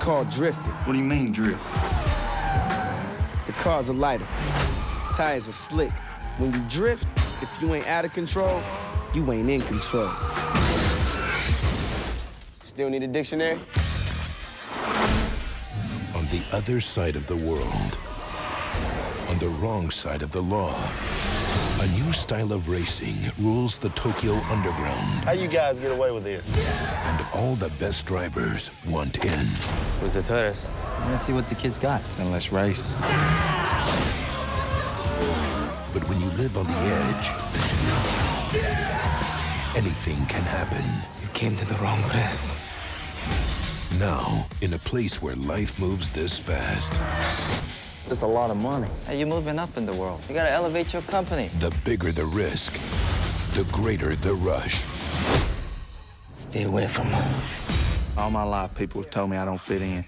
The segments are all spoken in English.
called drifting. What do you mean, drift? The cars are lighter, tires are slick. When you drift, if you ain't out of control, you ain't in control. Still need a dictionary? On the other side of the world, on the wrong side of the law, a new style of racing rules the Tokyo underground. How you guys get away with this? And all the best drivers want in. Who's the tourist? Let's see what the kids got. Then let's race. But when you live on the edge, anything can happen. You came to the wrong place. Now, in a place where life moves this fast, That's a lot of money. Hey, you're moving up in the world. You gotta elevate your company. the bigger the risk, the greater the rush. Stay away from her. All my life, people have told me I don't fit in.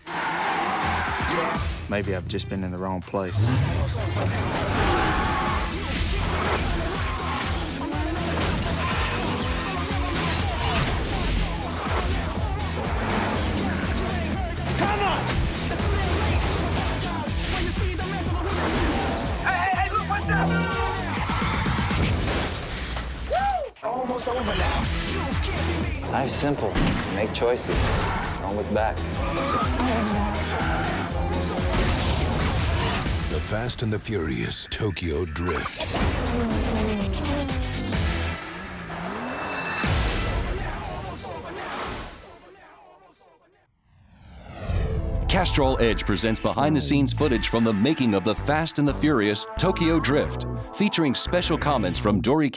Maybe I've just been in the wrong place. Almost over now. Life's simple. Make choices. Don't look back. The Fast and the Furious Tokyo Drift. Castrol Edge presents behind-the-scenes footage from the making of the Fast and the Furious Tokyo Drift, featuring special comments from Dori,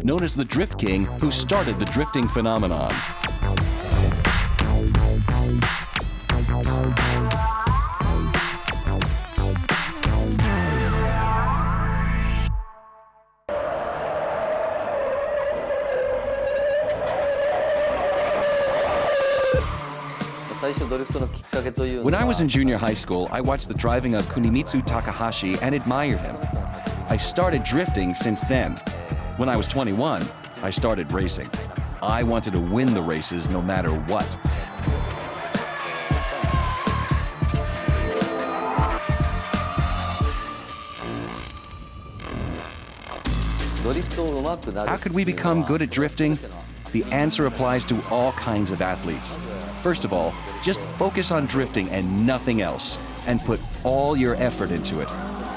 known as the Drift King, who started the drifting phenomenon. When I was in junior high school, I watched the driving of Kunimitsu Takahashi and admired him. I started drifting since then. When I was 21, I started racing. I wanted to win the races no matter what. How could we become good at drifting? The answer applies to all kinds of athletes. First of all, just focus on drifting and nothing else, and put all your effort into it.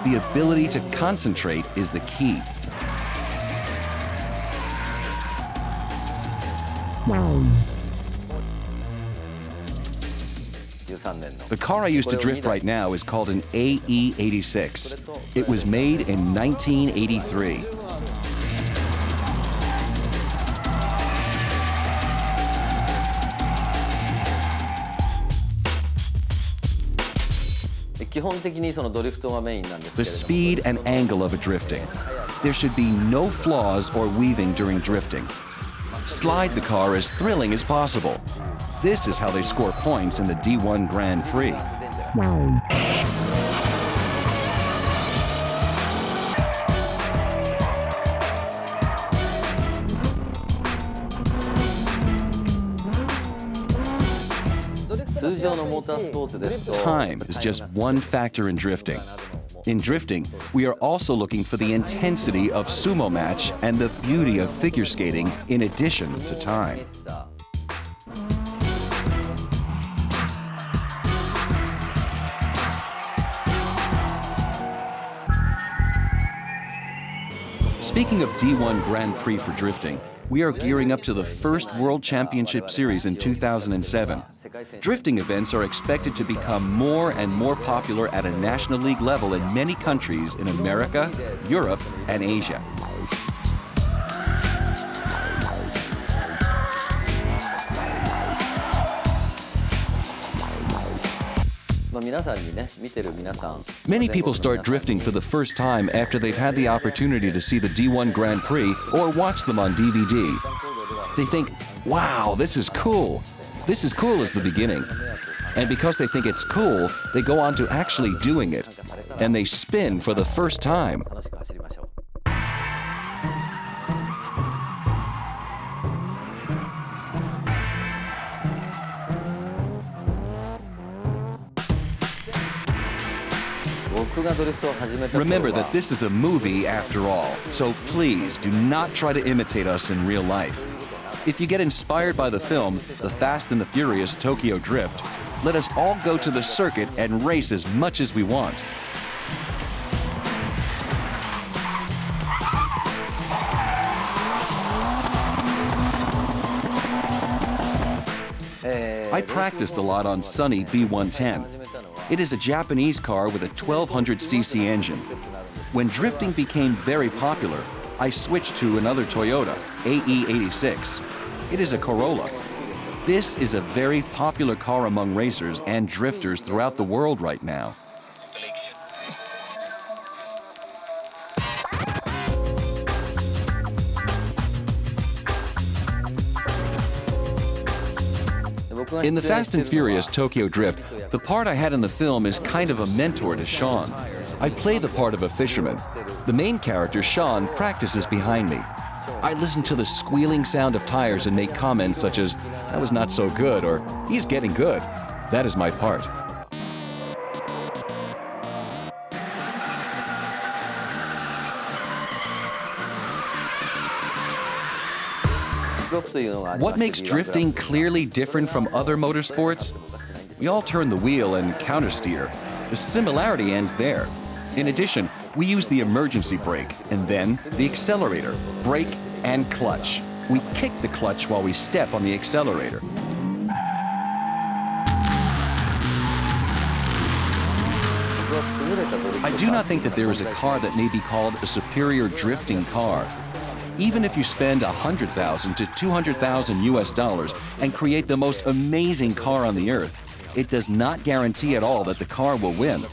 The ability to concentrate is the key. The car I use to drift right now is called an AE86. It was made in 1983. The speed and angle of a drifting. There should be no flaws or weaving during drifting. Slide the car as thrilling as possible. This is how they score points in the D1 Grand Prix. Time is just one factor in drifting. In drifting, we are also looking for the intensity of sumo match and the beauty of figure skating in addition to time. Speaking of D1 Grand Prix for drifting, we are gearing up to the first World Championship Series in 2007. Drifting events are expected to become more and more popular at a National League level in many countries in America, Europe, and Asia. Many people start drifting for the first time after they've had the opportunity to see the D1 Grand Prix or watch them on DVD. They think, wow, this is cool. This is cool as the beginning. And because they think it's cool, they go on to actually doing it. And they spin for the first time. Remember that this is a movie after all, so please do not try to imitate us in real life. If you get inspired by the film, The Fast and the Furious Tokyo Drift, let us all go to the circuit and race as much as we want. I practiced a lot on Sunny B110. It is a Japanese car with a 1200cc engine. When drifting became very popular, I switched to another Toyota, AE86. It is a Corolla. This is a very popular car among racers and drifters throughout the world right now. In The Fast and Furious Tokyo Drift, the part I had in the film is kind of a mentor to Sean. I play the part of a fisherman. The main character, Sean, practices behind me. I listen to the squealing sound of tires and make comments such as, "That was not so good," or "He's getting good." That is my part. What makes drifting clearly different from other motorsports? We all turn the wheel and countersteer. The similarity ends there. In addition, we use the emergency brake and then the accelerator, brake, and clutch. We kick the clutch while we step on the accelerator. I do not think that there is a car that may be called a superior drifting car. Even if you spend $100,000 to $200,000 US and create the most amazing car on the earth, it does not guarantee at all that the car will win.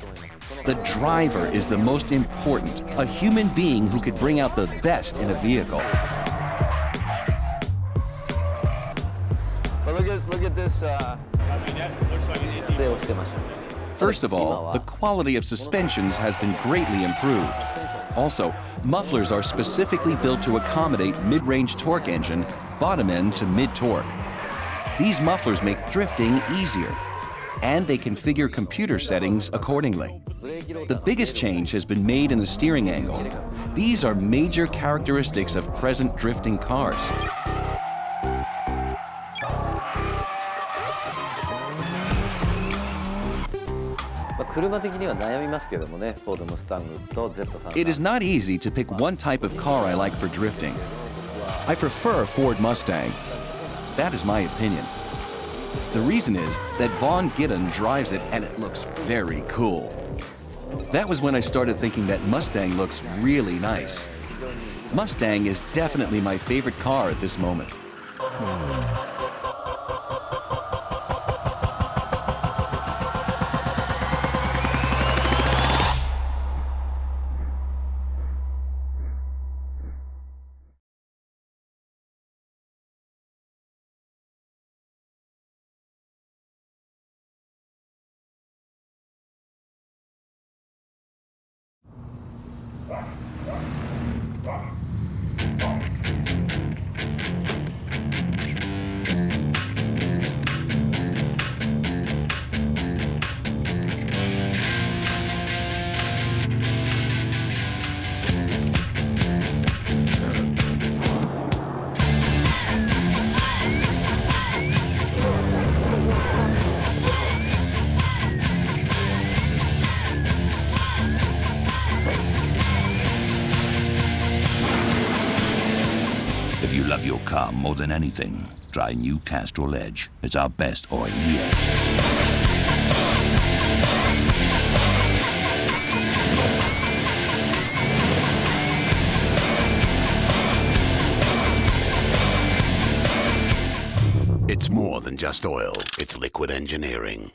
The driver is the most important, a human being who could bring out the best in a vehicle. But look at this. First of all, the quality of suspensions has been greatly improved. Also, mufflers are specifically built to accommodate mid-range torque engine, bottom end to mid-torque. These mufflers make drifting easier, and they configure computer settings accordingly. The biggest change has been made in the steering angle. These are major characteristics of present drifting cars. It is not easy to pick one type of car I like for drifting. I prefer a Ford Mustang. That is my opinion. The reason is that Vaughn Giddon drives it and it looks very cool. That was when I started thinking that Mustang looks really nice. Mustang is definitely my favorite car at this moment. If you love your car more than anything, try new Castrol Edge. It's our best oil yet. It's more than just oil, it's liquid engineering.